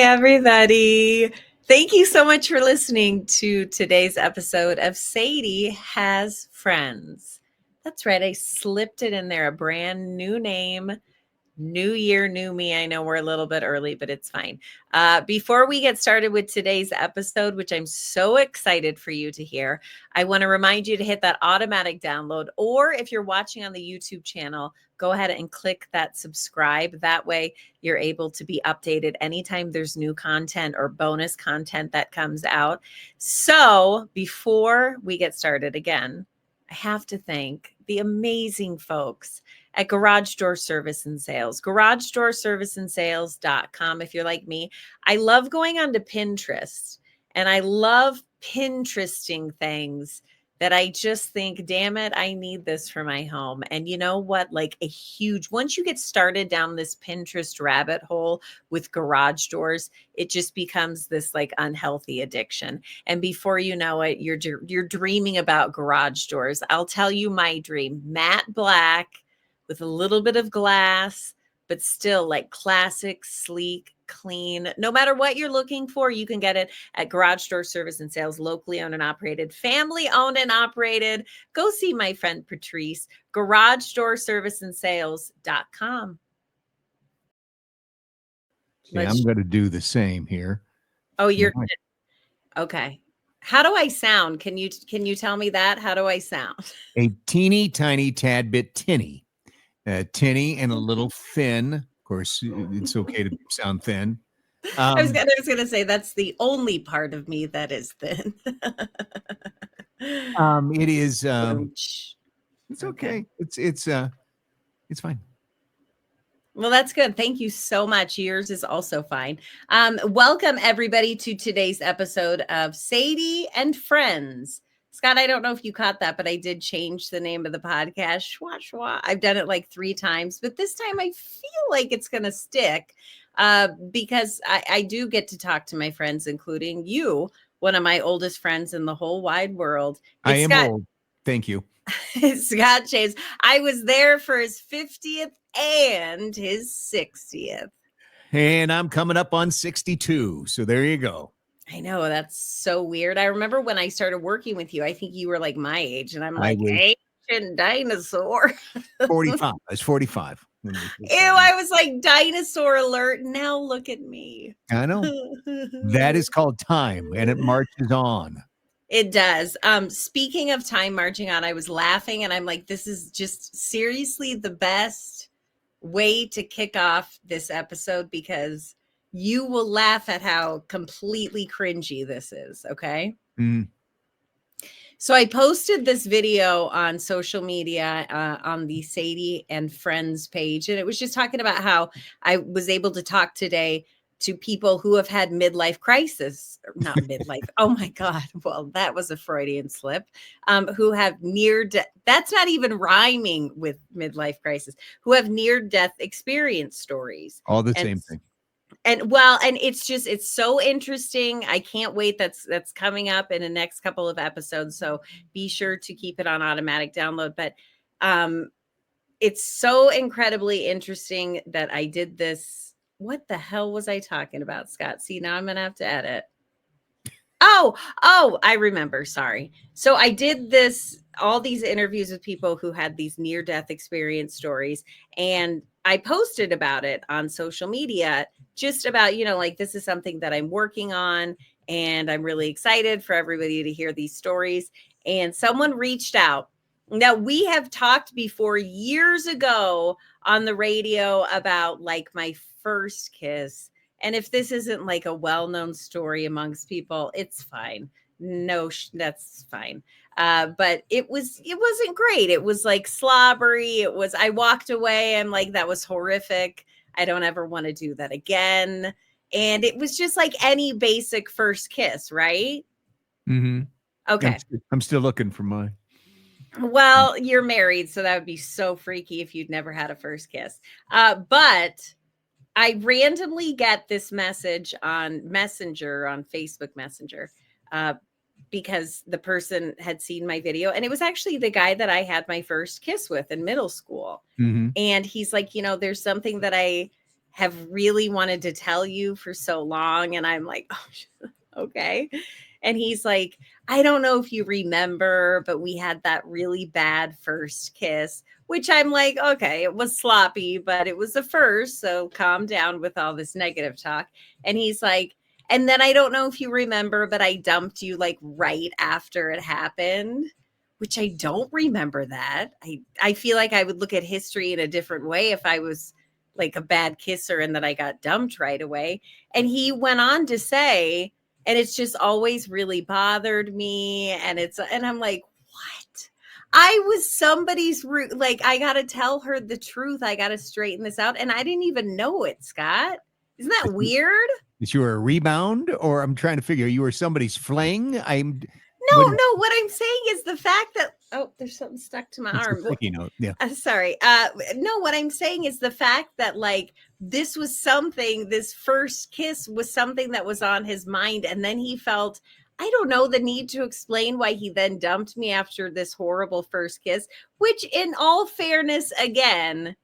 everybody. Thank you so much for listening to today's episode of Sadie Has Friends. That's right. I slipped it in there, a brand new name. New year, new me. I know we're a little bit early, but it's fine. Before we get started with today's episode, which I'm so excited for you to hear, I want to remind you to hit that automatic download, or if you're watching on the YouTube channel, go ahead and click that subscribe. That way you're able to be updated anytime there's new content or bonus content that comes out. So before we get started again, I have to thank the amazing folks at Garage Door Service and Sales, garagedoorserviceandsales.com. If you're like me, I love going onto Pinterest and I love Pinteresting things that I just think, damn it, I need this for my home. And you know what? Like once you get started down this Pinterest rabbit hole with garage doors, it just becomes this like unhealthy addiction. And before you know it, you're dreaming about garage doors. I'll tell you my dream: matte black with a little bit of glass, but still like classic, sleek, clean. No matter what you're looking for, you can get it at Garage Door Service and Sales, locally owned and operated, family owned and operated. Go see my friend Patrice, garagedoorserviceandsales.com. Okay, I'm going to do the same here. Oh, you're good. Okay. How do I sound? Can you tell me that? How do I sound? A teeny tiny tad bit tinny. Tinny and a little thin. Of course, it's okay to sound thin. I was gonna say that's the only part of me that is thin. It is. It's okay. It's fine. Well, that's good. Thank you so much. Yours is also fine. Welcome everybody to today's episode of Sadie and Friends. Scott, I don't know if you caught that, but I did change the name of the podcast. Schwa, schwa. I've done it like 3 times, but this time I feel like it's going to stick because I do get to talk to my friends, including you, one of my oldest friends in the whole wide world. I am old. Thank you. Scott James. I was there for his 50th and his 60th. And I'm coming up on 62. So there you go. I know, that's so weird. I remember when I started working with you, I think you were like my age, and I'm like, ancient dinosaur. 45. I was 45. Ew, I was like, dinosaur alert. Now look at me. I know. That is called time, and it marches on. It does. Speaking of time marching on, I was laughing, and I'm like, this is just seriously the best way to kick off this episode, because you will laugh at how completely cringy this is. Okay. So I posted this video on social media on the Sadie and Friends page, and it was just talking about how I was able to talk today to people who have had midlife crisis, or not midlife. Oh my God. Well, that was a Freudian slip. Who have near death. That's not even rhyming with midlife crisis. Who have near death experience stories. All the same thing. And it's so interesting. I can't wait. That's coming up in the next couple of episodes. So be sure to keep it on automatic download. But it's so incredibly interesting that I did this. What the hell was I talking about, Scott? See, now I'm going to have to edit. Oh, I remember. Sorry. So I did all these interviews with people who had these near-death experience stories, and I posted about it on social media, just about, like, this is something that I'm working on, and I'm really excited for everybody to hear these stories. And someone reached out. Now, we have talked before years ago on the radio about like my first kiss. And if this isn't like a well-known story amongst people, it's fine. No, that's fine. But it wasn't great. It was like slobbery. I walked away. I'm like, that was horrific. I don't ever want to do that again. And it was just like any basic first kiss, right? Mm-hmm. Okay. I'm still looking for mine. Well, you're married, so that would be so freaky if you'd never had a first kiss. But I randomly get this message on Messenger, on Facebook Messenger, because the person had seen my video, and it was actually the guy that I had my first kiss with in middle school. Mm-hmm. And he's like, there's something that I have really wanted to tell you for so long. And I'm like, oh, okay. And he's like, I don't know if you remember, but we had that really bad first kiss, which I'm like, okay, it was sloppy, but it was a first. So calm down with all this negative talk. And he's like, and then I don't know if you remember, but I dumped you like right after it happened, which I don't remember that. I feel like I would look at history in a different way if I was like a bad kisser and that I got dumped right away. And he went on to say, and it's just always really bothered me. And I'm like, what? I was somebody's root. Like, I got to tell her the truth. I got to straighten this out. And I didn't even know it, Scott. Isn't that weird? That you were a rebound, or I'm trying to figure you were somebody's fling. No, what I'm saying is the fact that, oh, there's something stuck to my arm. Sticky note. Yeah. Sorry. No, what I'm saying is the fact that like this was something, this first kiss was something that was on his mind. And then he felt, I don't know, the need to explain why he then dumped me after this horrible first kiss, which in all fairness, again,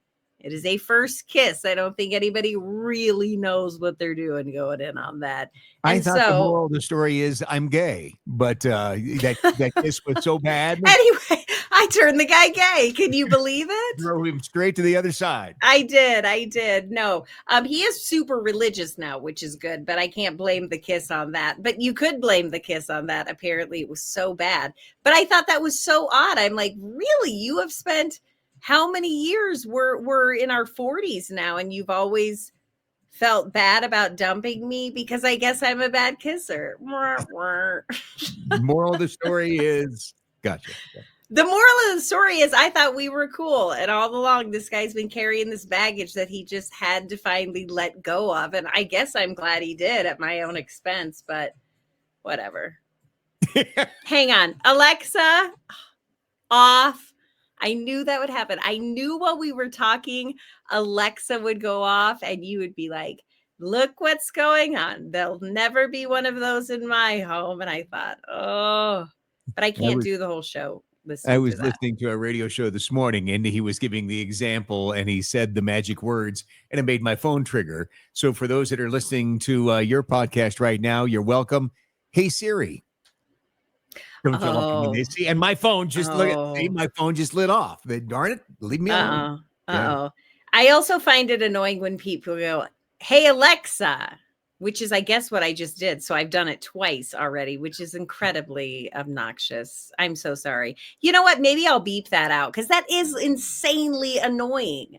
it is a first kiss. I don't think anybody really knows what they're doing going in on that. I And thought the so, moral of the story is I'm gay, but that kiss was so bad, anyway, I turned the guy gay. Can you believe it? drove him straight to the other side. I did. No, he is super religious now, which is good, but I can't blame the kiss on that. But you could blame the kiss on that. Apparently it was so bad. But I thought that was so odd. I'm like, really? You have spent how many years? We're in our 40s now, and you've always felt bad about dumping me because I guess I'm a bad kisser. Moral of the story is gotcha. The moral of the story is I thought we were cool. And all along, this guy's been carrying this baggage that he just had to finally let go of. And I guess I'm glad he did at my own expense, but whatever. Hang on. Alexa, off. I knew that would happen. I knew while we were talking, Alexa would go off and you would be like, look what's going on. There'll never be one of those in my home. And I thought, oh, but I can't do the whole show. I was listening to a radio show this morning and he was giving the example and he said the magic words and it made my phone trigger. So for those that are listening to your podcast right now, you're welcome. Hey, Siri. Don't you love me? See, and my phone just my phone just lit off. Darn it. Leave me alone. Yeah. I also find it annoying when people go, hey, Alexa, which is, I guess, what I just did. So I've done it twice already, which is incredibly obnoxious. I'm so sorry. You know what? Maybe I'll beep that out because that is insanely annoying.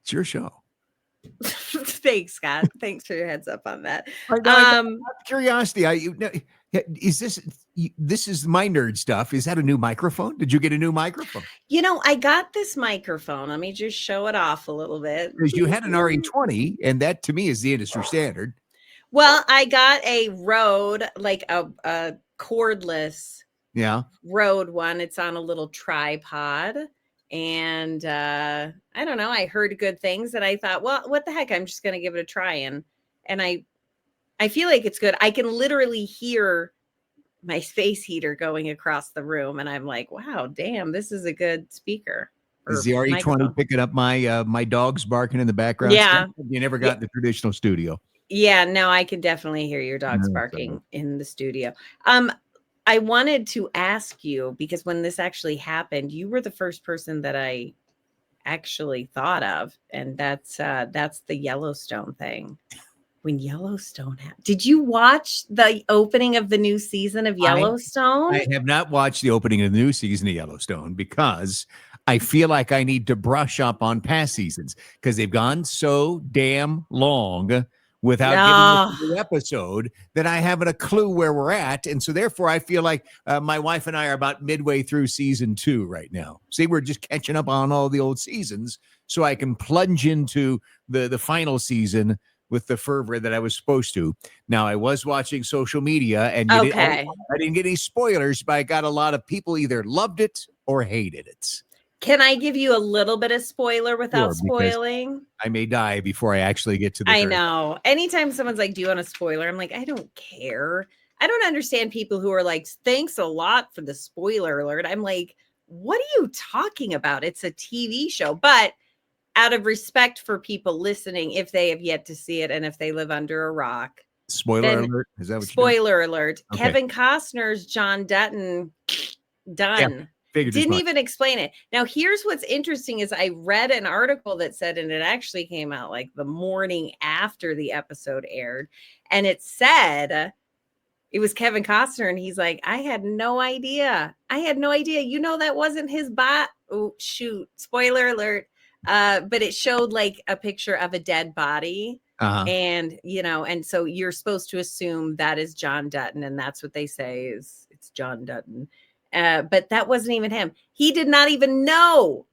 It's your show. Thanks, Scott. Thanks for your heads up on that. Curiosity. Is this is my nerd stuff. Is that a new microphone? Did you get a new microphone? You know, I got this microphone. Let me just show it off a little bit. Because you had an RE20, and that to me is the industry standard. Well, I got a Rode, like a cordless Rode one. It's on a little tripod. And I don't know. I heard good things and I thought, well, what the heck? I'm just going to give it a try. And I feel like it's good. I can literally hear my space heater going across the room. And I'm like, wow, damn, this is a good speaker. Is the RE20 microphone picking up my dogs barking in the background? Yeah. You never got in the traditional studio. Yeah, no, I can definitely hear your dogs barking in the studio. I wanted to ask you, because when this actually happened, you were the first person that I actually thought of. And that's the Yellowstone thing. When Yellowstone happened. Did you watch the opening of the new season of Yellowstone? I have not watched the opening of the new season of Yellowstone because I feel like I need to brush up on past seasons because they've gone so damn long without giving us a new episode that I haven't a clue where we're at. And so therefore I feel like my wife and I are about midway through season 2 right now. See, we're just catching up on all the old seasons so I can plunge into the final season with the fervor that I was supposed to. Now I was watching social media and I didn't get any spoilers, but I got a lot of people either loved it or hated it. Can I give you a little bit of spoiler without spoiling? I may die before I actually get to the I know. Anytime someone's like, do you want a spoiler? I'm like, I don't care. I don't understand people who are like, thanks a lot for the spoiler alert. I'm like, what are you talking about? It's a TV show. But out of respect for people listening, if they have yet to see it and if they live under a rock, Spoiler then alert. Is that what you're spoiler alert, Okay. Kevin Costner's John Dutton done. Figured as Didn't much. even explain it. Now, here's what's interesting is I read an article that said, and it actually came out like the morning after the episode aired, and it said it was Kevin Costner, and he's like, I had no idea. You know, that wasn't his bot. Oh, shoot. Spoiler alert. But it showed like a picture of a dead body. Uh-huh. And, you know, and so you're supposed to assume that is John Dutton. And that's what they say is it's John Dutton. But that wasn't even him. He did not even know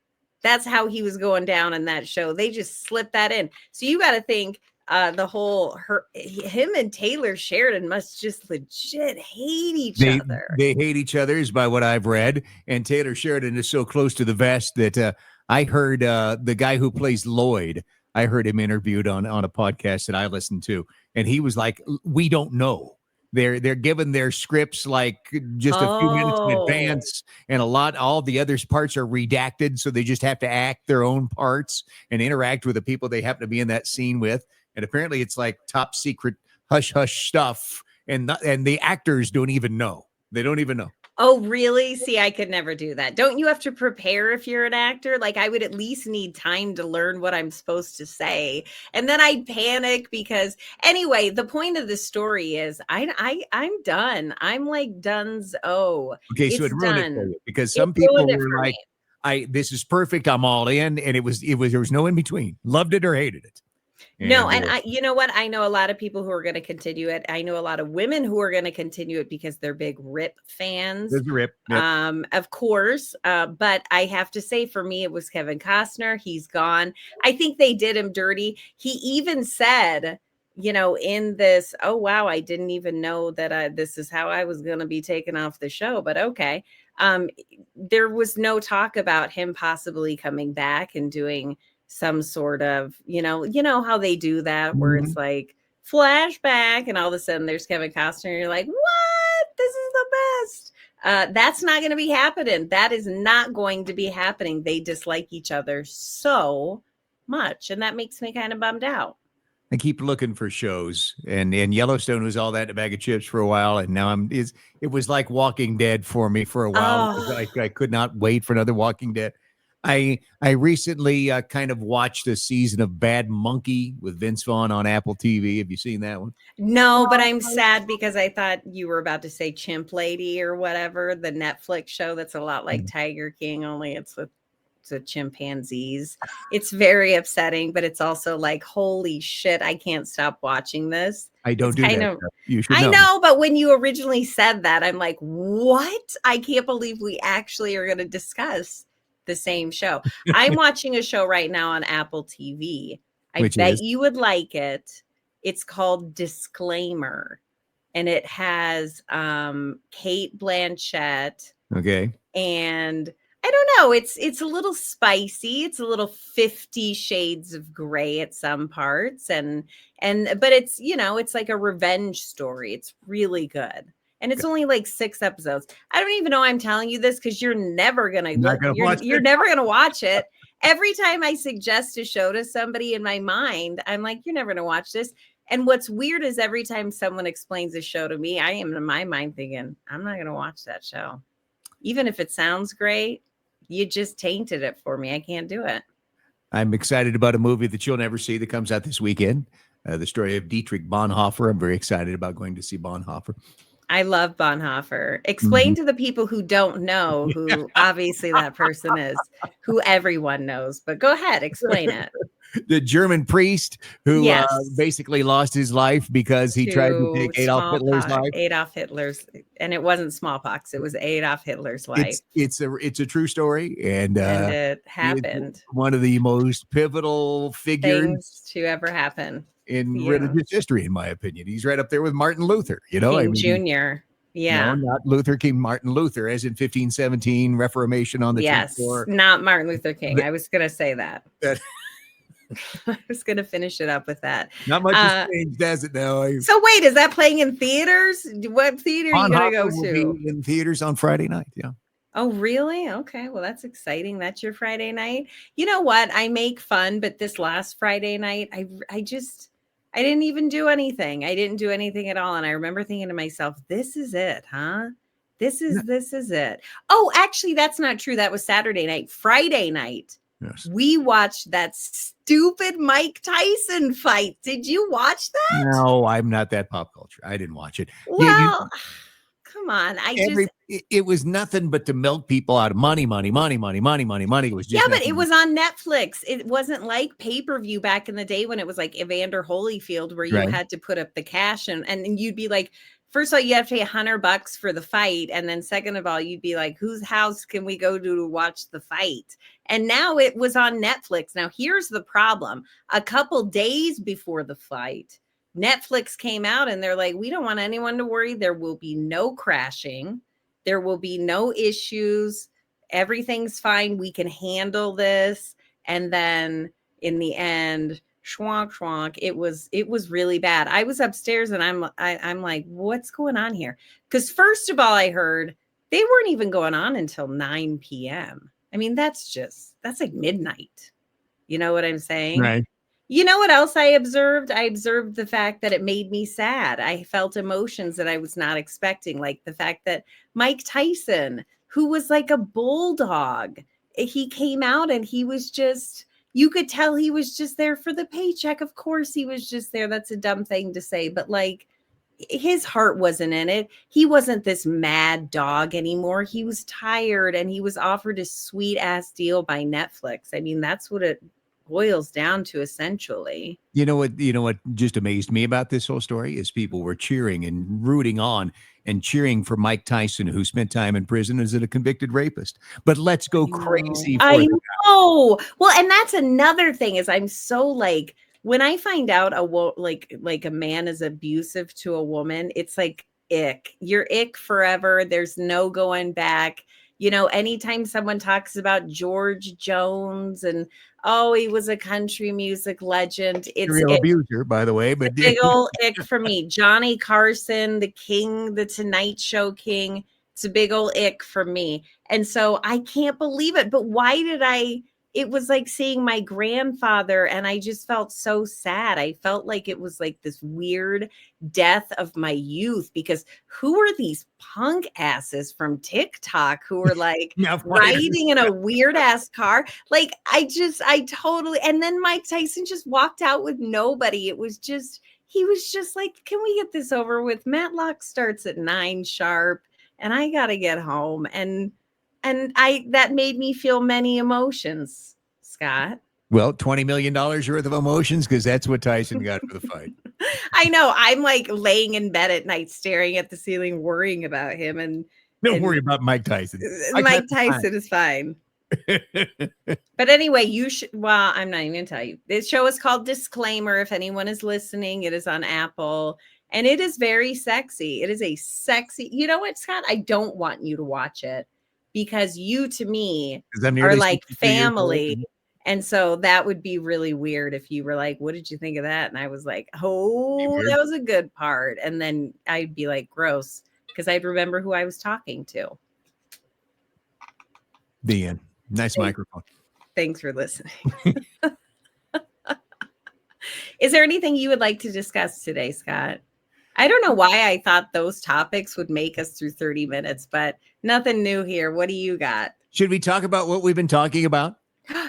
that's how he was going down in that show. They just slipped that in. So you got to think him and Taylor Sheridan must just legit hate each other. They hate each other, is by what I've read. And Taylor Sheridan is so close to the vest that I heard the guy who plays Lloyd, I heard him interviewed on a podcast that I listened to, and he was like, "We don't know. They're given their scripts like just a few minutes in advance, and all the other parts are redacted, so they just have to act their own parts and interact with the people they happen to be in that scene with. And apparently, it's like top secret hush hush stuff, and the actors don't even know. They don't even know." Oh, really? See, I could never do that. Don't you have to prepare if you're an actor? Like, I would at least need time to learn what I'm supposed to say. And then I'd panic because anyway, the point of the story is I'm done. I'm like donezo. Okay, so It's it ruined done. it for you because some people were like, this is perfect. I'm all in. And it was there was no in between. Loved it or hated it. No, and you know what? I know a lot of people who are going to continue it. I know a lot of women who are going to continue it because they're big Rip fans. There's a Rip. Yep. Of course. But I have to say, for me, it was Kevin Costner. He's gone. I think they did him dirty. He even said, you know, in this, oh, wow, I didn't even know that this is how I was going to be taken off the show. But okay. There was no talk about him possibly coming back and doing some sort of, you know how they do that where it's like flashback and all of a sudden there's Kevin Costner and you're like, what? This is the best. That's not going to be happening. That is not going to be happening. They dislike each other so much. And that makes me kind of bummed out. I keep looking for shows, and Yellowstone was all that in a bag of chips for a while, and now it was like Walking Dead for me for a while. Oh. I could not wait for another Walking Dead. I recently kind of watched a season of Bad Monkey with Vince Vaughn on Apple TV. Have you seen that one? No, but I'm sad because I thought you were about to say Chimp Lady or whatever, the Netflix show that's a lot like Tiger King, only it's with the chimpanzees. It's very upsetting, but it's also like, holy shit, I can't stop watching this. I don't do that. You should know. I know, but when you originally said that, I'm like, what? I can't believe we actually are going to discuss the same show. I'm watching a show right now on Apple TV. I bet you would like it. It's called Disclaimer, and it has Cate Blanchett. Okay. And I don't know. It's a little spicy. It's a little 50 Shades of Grey at some parts, but it's, you know, it's like a revenge story. It's really good. And it's only like 6 episodes. I don't even know I'm telling you this because you're never gonna you're never gonna watch it. Every time I suggest a show to somebody in my mind, I'm like, you're never gonna watch this. And what's weird is every time someone explains a show to me, I am in my mind thinking, I'm not gonna watch that show. Even if it sounds great, you just tainted it for me. I can't do it. I'm excited about a movie that you'll never see that comes out this weekend. The story of Dietrich Bonhoeffer. I'm very excited about going to see Bonhoeffer. I love Bonhoeffer. Explain to the people who don't know who obviously that person is, who everyone knows, but go ahead, explain it. The German priest who basically lost his life because he tried to take Adolf Hitler's life. Adolf Hitler's, and it wasn't smallpox; it was Adolf Hitler's life. It's a true story, and it happened. One of the most pivotal figures to ever happen in religious history, in my opinion. He's right up there with Martin Luther. You know, King Jr. Yeah, no, not Luther King, Martin Luther, as in 1517 Reformation on the not Martin Luther King. I was going to say that. I was going to finish it up with that. Not much has changed, does it now? So wait, is that playing in theaters? What theater are you going to go to? In theaters on Friday night. Yeah. Oh, really? Okay. Well, that's exciting. That's your Friday night. You know what? I make fun, but this last Friday night, I didn't even do anything. I didn't do anything at all. And I remember thinking to myself, this is it, huh? This is it. Oh, actually, that's not true. That was Saturday night. Friday night, Yes. we watched that stupid Mike Tyson fight. Did you watch that? No, I'm not that pop culture. I didn't watch it. Yeah, Well, come on. it was nothing but to milk people out of money, money, money, money, money, money, money. It was Yeah, just but it nothing. was on Netflix. It wasn't like pay-per-view back in the day when it was like Evander Holyfield, where you Right. had to put up the cash and you'd be like, first of all, you have to pay $100 for the fight. And then second of all, you'd be like, whose house can we go to watch the fight? And now it was on Netflix. Now, here's the problem. A couple days before the fight, Netflix came out and they're like, we don't want anyone to worry. There will be no crashing. There will be no issues. Everything's fine. We can handle this. And then in the end, schwank schwank, it was really bad. I was upstairs and I'm like, what's going on here? Because first of all, I heard they weren't even going on until 9 p.m. I mean, that's like midnight. You know what I'm saying? Right. You know what else I observed? I observed the fact that it made me sad. I felt emotions that I was not expecting, like the fact that Mike Tyson, who was like a bulldog, he came out and he was just, you could tell he was just there for the paycheck. Of course, he was just there. That's a dumb thing to say, but like his heart wasn't in it. He wasn't this mad dog anymore. He was tired and he was offered a sweet ass deal by Netflix. I mean, that's what it boils down to essentially. You know what just amazed me about this whole story is people were cheering and rooting on and cheering for Mike Tyson, who spent time in prison as a convicted rapist. But let's go crazy for I the know. Well, and that's another thing is I'm so like when I find out like a man is abusive to a woman, it's like ick. You're ick forever. There's no going back. You know, anytime someone talks about George Jones and oh, he was a country music legend, it's serial abuser, by the way. But big ol' ick for me. Johnny Carson, the king, the Tonight Show king. It's a big ol' ick for me. And so I can't believe it. But why did it was like seeing my grandfather and I just felt so sad. I felt like it was like this weird death of my youth because who are these punk asses from TikTok who are like riding in a weird ass car? Like I totally, and then Mike Tyson just walked out with nobody. He was just like, can we get this over with? Matlock starts at 9 sharp and I got to get home. And that made me feel many emotions, Scott. Well, $20 million worth of emotions, because that's what Tyson got for the fight. I know. I'm like laying in bed at night, staring at the ceiling, worrying about him. And don't worry about Mike Tyson. Mike Tyson is fine. But anyway, well, I'm not even gonna tell you. This show is called Disclaimer. If anyone is listening, it is on Apple. And it is very sexy. It is a sexy, you know what, Scott? I don't want you to watch it because you, to me, are like family. And so that would be really weird if you were like, what did you think of that? And I was like, oh, that was a good part. And then I'd be like, gross, because I'd remember who I was talking to. The end. Nice microphone. Thanks for listening. Is there anything you would like to discuss today, Scott? I don't know why I thought those topics would make us through 30 minutes, but nothing new here. What do you got? Should we talk about what we've been talking about?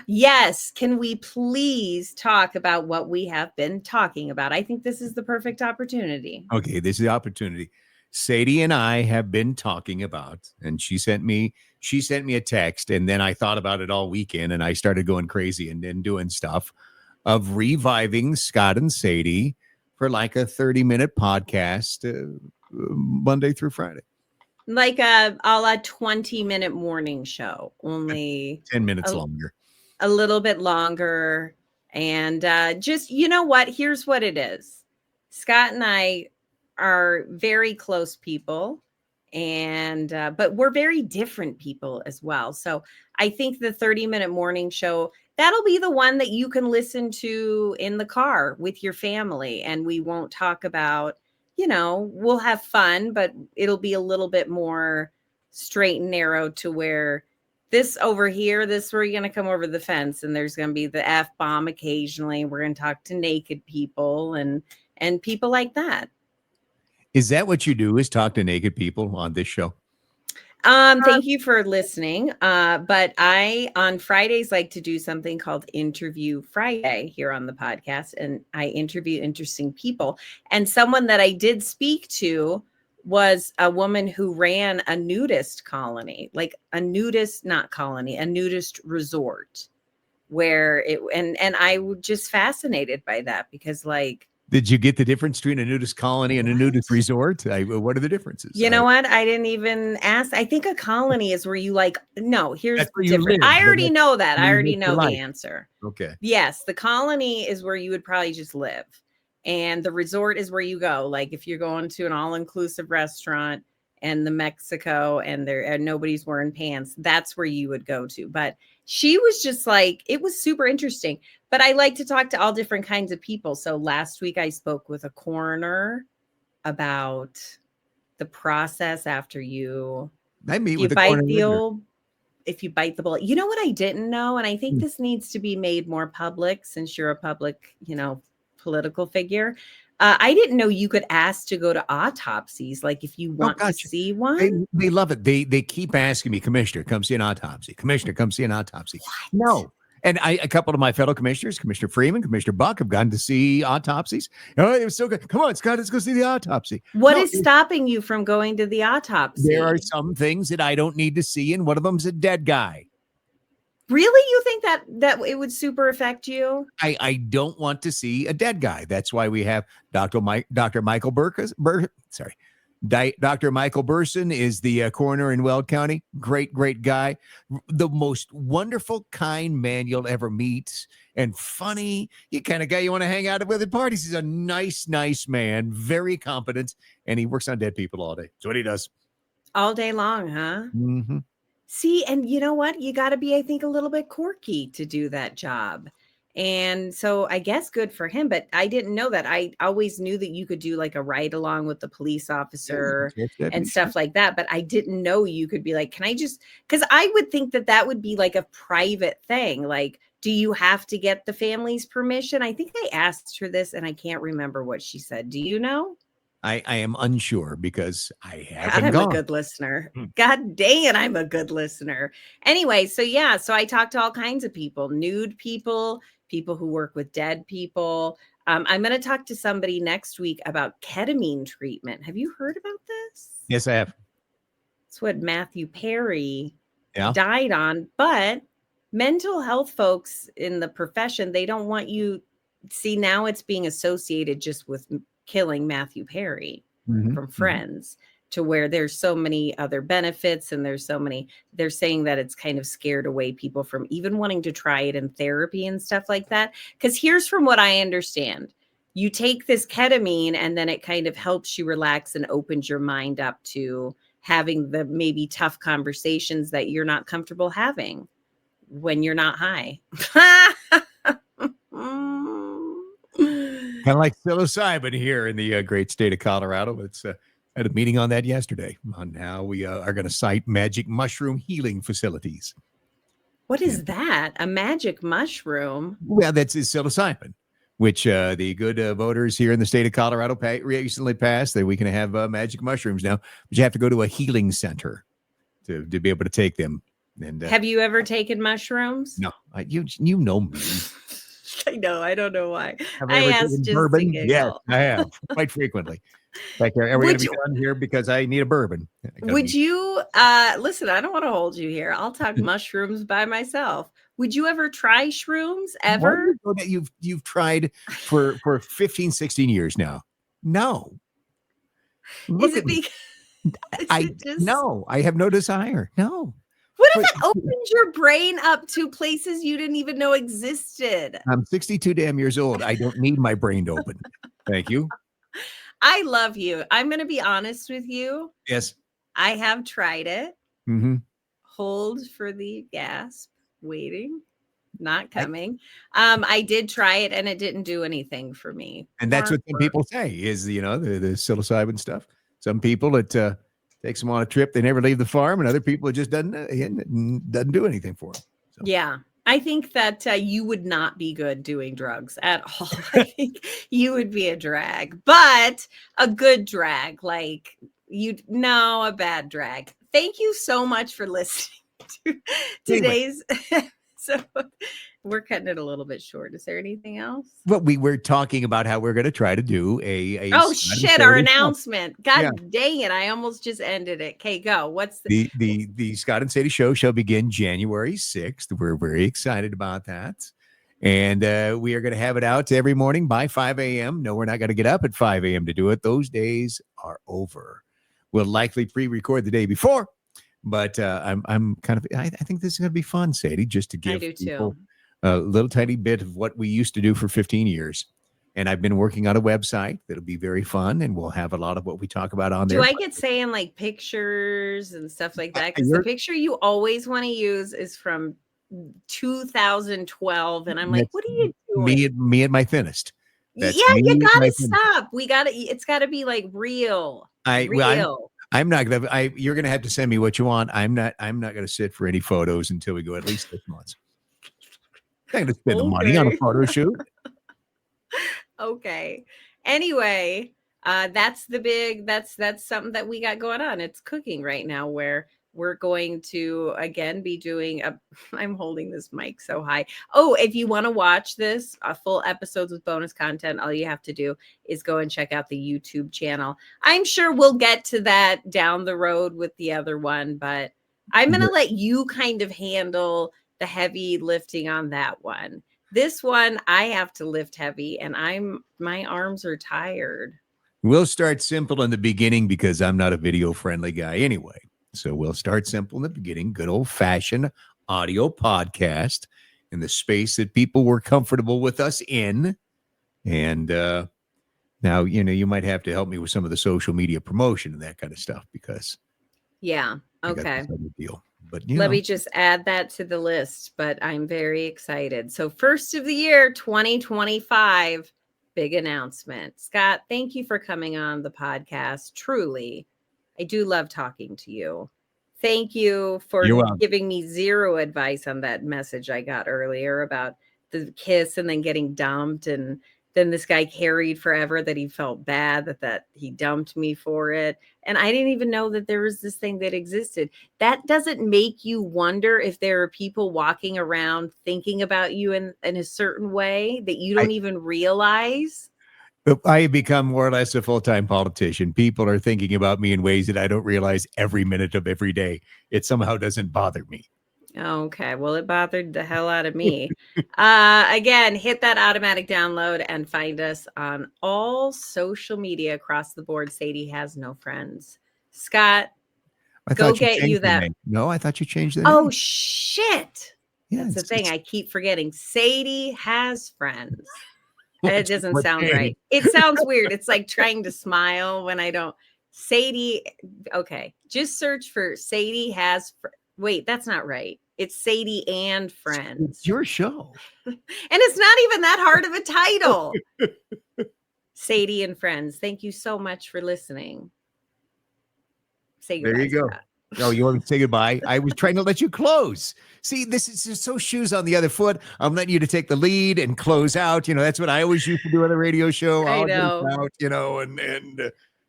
Yes. Can we please talk about what we have been talking about? I think this is the perfect opportunity. Okay, this is the opportunity. Sadie and I have been talking about, and she sent me a text, and then I thought about it all weekend, and I started going crazy and doing stuff of reviving Scott and Sadie for like a 30-minute podcast Monday through Friday. Like a la 20-minute morning show, only 10 minutes longer. A little bit longer. And just, you know what? Here's what it is. Scott and I are very close people, and but we're very different people as well. So I think the 30-minute morning show, that'll be the one that you can listen to in the car with your family. And we won't talk about, we'll have fun, but it'll be a little bit more straight and narrow to where this over here, this where you're going to come over the fence and there's going to be the F-bomb occasionally. We're going to talk to naked people and people like that. Is that what you do, is talk to naked people on this show? Thank you for listening. But I, on Fridays, like to do something called Interview Friday here on the podcast. And I interview interesting people. And someone that I did speak to was a woman who ran a nudist colony, like a nudist, not colony, a nudist resort where it, and I was just fascinated by that because like, did you get the difference between a nudist colony and a nudist resort? What are the differences? You know what? I didn't even ask. I think a colony is where you like, no, here's That's where the you difference. live, I already know that. where I you already live your know the life. answer. Okay. Yes, the colony is where you would probably just live. And the resort is where you go. Like if you're going to an all-inclusive restaurant and the Mexico and nobody's wearing pants, that's where you would go to. But she was just like, it was super interesting. But I like to talk to all different kinds of people. So last week I spoke with a coroner about the process after you bite the old, if you bite the bullet. You know what I didn't know? And I think this needs to be made more public since you're a public, political figure. I didn't know you could ask to go to autopsies. Like if you want to see one. They love it. They keep asking me, Commissioner, come see an autopsy. Commissioner, come see an autopsy. What? No. And a couple of my fellow commissioners, Commissioner Freeman, Commissioner Buck, have gone to see autopsies. Oh, it was so good. Come on, Scott, let's go see the autopsy. What is stopping you from going to the autopsy? There are some things that I don't need to see, and one of them's a dead guy. Really? You think that it would super affect you? I don't want to see a dead guy. That's why we have Dr. Michael Dr. Michael Burson is the coroner in Weld County. Great guy. The most wonderful, kind man you'll ever meet. And funny, the kind of guy you want to hang out with at parties. He's a nice man, very competent, and he works on dead people all day. That's what he does. All day long, huh? Mm-hmm. See, and you know what? You got to be, I think, a little bit quirky to do that job. And so I guess good for him, but I didn't know that. I always knew that you could do like a ride along with the police officer and stuff like that. But I didn't know you could be like, can I just, because I would think that would be like a private thing. Like, do you have to get the family's permission? I think I asked her this and I can't remember what she said. Do you know? I am unsure because I haven't I'm gone. a good listener. God dang it, I'm a good listener. Anyway, so I talked to all kinds of people, nude people who work with dead people. I'm going to talk to somebody next week about ketamine treatment. Have you heard about this? Yes, I have. It's what Matthew Perry died on, but mental health folks in the profession, they don't want you. See, now it's being associated just with killing Matthew Perry from Friends, to where there's so many other benefits and they're saying that it's kind of scared away people from even wanting to try it in therapy and stuff like that. Because here's from what I understand. You take this ketamine and then it kind of helps you relax and opens your mind up to having the maybe tough conversations that you're not comfortable having when you're not high. Kind of like psilocybin here in the great state of Colorado. It's had a meeting on that yesterday on how we are going to cite magic mushroom healing facilities. What is that? A magic mushroom? Well, that's psilocybin, which the good voters here in the state of Colorado recently passed that we can have magic mushrooms now, but you have to go to a healing center to be able to take them. And have you ever taken mushrooms? No, you know me. I know. I don't know why. I asked just bourbon? to Yes, I have quite frequently. Like, are we going to be done here because I need a bourbon? Would you listen? I don't want to hold you here. I'll talk mushrooms by myself. Would you ever try shrooms ever? You've tried for 15, 16 years now. No. Is it because no, I have no desire. No. What if it opens your brain up to places you didn't even know existed? I'm 62 damn years old. I don't need my brain to open. Thank you. I love you. I'm going to be honest with you. Yes. I have tried it. Mm-hmm. Hold for the gasp. Waiting. Not coming. I did try it and it didn't do anything for me. And that's what some people say is, the psilocybin stuff. Some people takes them on a trip. They never leave the farm, and other people it just doesn't do anything for them. So. Yeah. I think that you would not be good doing drugs at all. I think you would be a drag, but a good drag, like a bad drag. Thank you so much for listening to today's. So we're cutting it a little bit short. Is there anything else? Well, we were talking about how we're going to try to do a oh shit, our announcement. God yeah. dang it. I almost just ended it. Okay, go. What's the Scott and Sadie show shall begin January 6th. We're very excited about that. And we are going to have it out every morning by 5 a.m. No, we're not going to get up at 5 a.m. to do it. Those days are over. We'll likely pre-record the day before, but I'm kind of, I think this is going to be fun, Sadie, just to give people a little tiny bit of what we used to do for 15 years. And I've been working on a website that'll be very fun, and we'll have a lot of what we talk about on there. Do I get saying like pictures and stuff like that? Because the picture you always want to use is from 2012, and I'm like, what are you doing? Me at my thinnest. That's you gotta stop. It's gotta be like real. I'm not gonna. You're gonna have to send me what you want. I'm not gonna sit for any photos until we go at least 6 months. I'm gonna spend the money on a photo shoot. Okay. Anyway, that's something that we got going on. It's cooking right now, where we're going to again be doing I'm holding this mic so high. Oh, if you want to watch this full episodes with bonus content, all you have to do is go and check out the YouTube channel. I'm sure we'll get to that down the road with the other one, but I'm going to let you kind of handle the heavy lifting on that one. This one, I have to lift heavy, and my arms are tired. We'll start simple in the beginning because I'm not a video friendly guy anyway. So we'll start simple in the beginning, good old fashioned audio podcast in the space that people were comfortable with us in. And now, you might have to help me with some of the social media promotion and that kind of stuff because. Yeah. Okay. Deal. But let me just add that to the list, but I'm very excited. So first of the year, 2025, big announcement. Scott, thank you for coming on the podcast. Truly, I do love talking to you. Thank you for giving me zero advice on that message I got earlier about the kiss and then getting dumped. And then this guy carried forever that he felt bad that he dumped me for it. And I didn't even know that there was this thing that existed. That doesn't make you wonder if there are people walking around thinking about you in a certain way that you don't even realize. I have become more or less a full-time politician. People are thinking about me in ways that I don't realize every minute of every day. It somehow doesn't bother me. Okay, well, it bothered the hell out of me. Again, hit that automatic download and find us on all social media across the board. Sadie Has No Friends. Scott, go get you that. No, I thought you changed the name. Oh, shit. Yeah, that's the thing. I keep forgetting. Sadie Has Friends. It doesn't sound right. It sounds weird. It's like trying to smile when I don't. Sadie. Okay, just search for Sadie Has. Wait, that's not right. It's Sadie and Friends. It's your show. And it's not even that hard of a title. Sadie and Friends. Thank you so much for listening. Say goodbye. There you go. Oh, you want me to say goodbye? I was trying to let you close. See, this is just so shoes on the other foot. I'm letting you to take the lead and close out. That's what I always used to do on the radio show. I know. Out,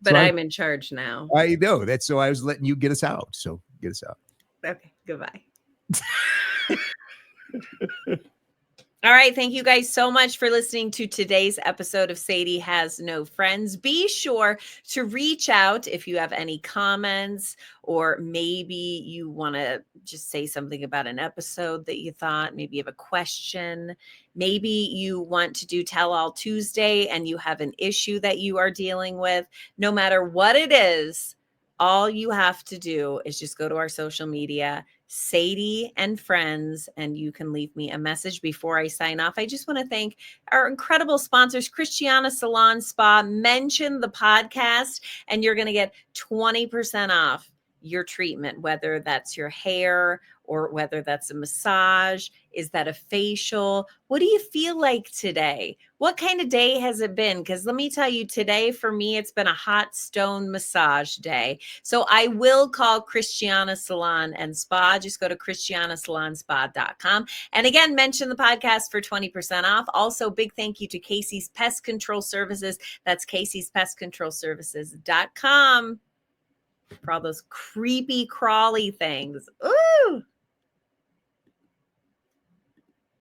but so I'm in charge now. I know. That's so I was letting you get us out. So get us out. Okay, goodbye. All right. Thank you guys so much for listening to today's episode of Sadie Has No Friends. Be sure to reach out if you have any comments, or maybe you want to just say something about an episode that you thought, maybe you have a question. Maybe you want to do Tell All Tuesday and you have an issue that you are dealing with. No matter what it is, all you have to do is just go to our social media, Sadie and Friends, and you can leave me a message before I sign off. I just want to thank our incredible sponsors, Christiana Salon Spa. Mention the podcast and you're going to get 20% off your treatment, whether that's your hair or whether that's a massage. Is that a facial? What do you feel like today? What kind of day has it been? Because let me tell you, today for me, it's been a hot stone massage day. So I will call Christiana Salon and Spa. Just go to christianasalonspa.com. And again, mention the podcast for 20% off. Also, big thank you to Casey's Pest Control Services. That's Casey'sPestControlServices.com for all those creepy crawly things. Ooh.